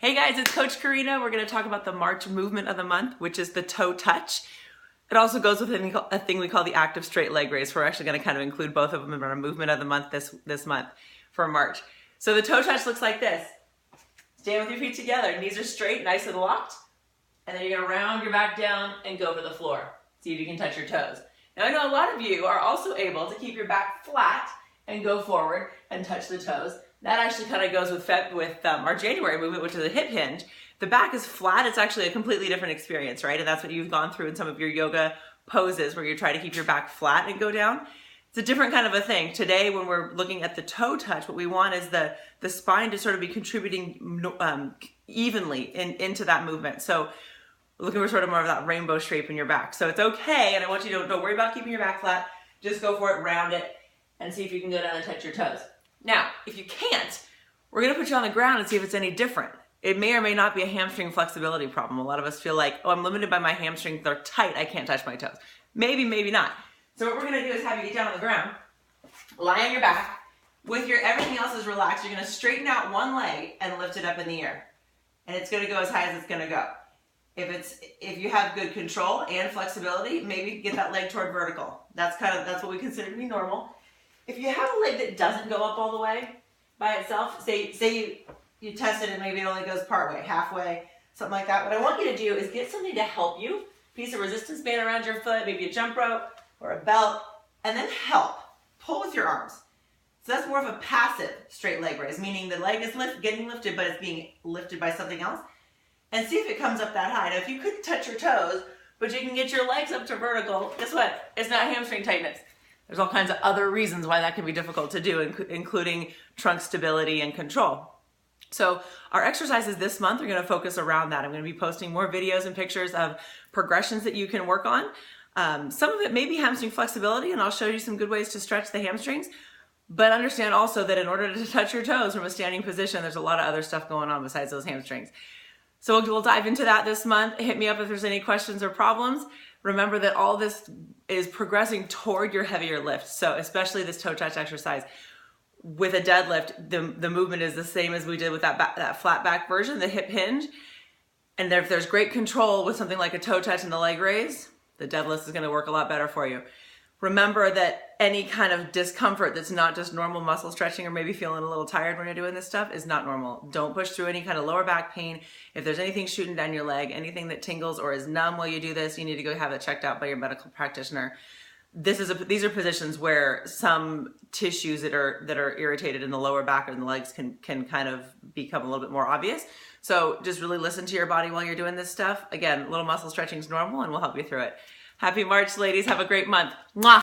Hey guys, it's Coach Karina. We're going to talk about the March movement of the month, which is the toe touch. It also goes with a thing we call the active straight leg raise. We're actually going to kind of include both of them in our movement of the month this month for March. So the toe touch looks like this. Stand with your feet together. Knees are straight, nice and locked. And then you're going to round your back down and go to the floor. See if you can touch your toes. Now I know a lot of you are also able to keep your back flat and go forward and touch the toes. That actually kind of goes with our January movement, which is a hip hinge. The back is flat. It's actually a completely different experience, right? And that's what you've gone through in some of your yoga poses where you try to keep your back flat and go down. It's a different kind of a thing. Today, when we're looking at the toe touch, what we want is the spine to sort of be contributing evenly into that movement. So looking for sort of more of that rainbow shape in your back. So it's okay, and I want you to don't worry about keeping your back flat. Just go for it, round it, and see if you can go down and touch your toes. Now, if you can't, we're going to put you on the ground and see if it's any different. It may or may not be a hamstring flexibility problem. A lot of us feel like, oh, I'm limited by my hamstrings. They're tight. I can't touch my toes. Maybe, maybe not. So what we're going to do is have you get down on the ground, lie on your back. With everything else is relaxed. You're going to straighten out one leg and lift it up in the air. And it's going to go as high as it's going to go. If you have good control and flexibility, maybe get that leg toward vertical. That's what we consider to be normal. If you have a leg that doesn't go up all the way by itself, say you test it and maybe it only goes part way, halfway, something like that. What I want you to do is get something to help you, piece of resistance band around your foot, maybe a jump rope or a belt, and then help. Pull with your arms. So that's more of a passive straight leg raise, meaning the leg is getting lifted, but it's being lifted by something else. And see if it comes up that high. Now, if you couldn't touch your toes, but you can get your legs up to vertical, guess what? It's not hamstring tightness. There's all kinds of other reasons why that can be difficult to do, including trunk stability and control. So our exercises this month are going to focus around that. I'm going to be posting more videos and pictures of progressions that you can work on. Some of it may be hamstring flexibility, and I'll show you some good ways to stretch the hamstrings. But understand also that in order to touch your toes from a standing position, there's a lot of other stuff going on besides those hamstrings. So we'll dive into that this month. Hit me up if there's any questions or problems. Remember that all this is progressing toward your heavier lift. So especially this toe touch exercise. With a deadlift, the movement is the same as we did with that flat back version, the hip hinge. And if there's great control with something like a toe touch and the leg raise, the deadlift is going to work a lot better for you. Remember that any kind of discomfort that's not just normal muscle stretching or maybe feeling a little tired when you're doing this stuff is not normal. Don't push through any kind of lower back pain. If there's anything shooting down your leg, anything that tingles or is numb while you do this, you need to go have it checked out by your medical practitioner. These are positions where some tissues that are irritated in the lower back or in the legs can kind of become a little bit more obvious. So just really listen to your body while you're doing this stuff. Again, a little muscle stretching is normal and we'll help you through it. Happy March, ladies. Have a great month. Mwah!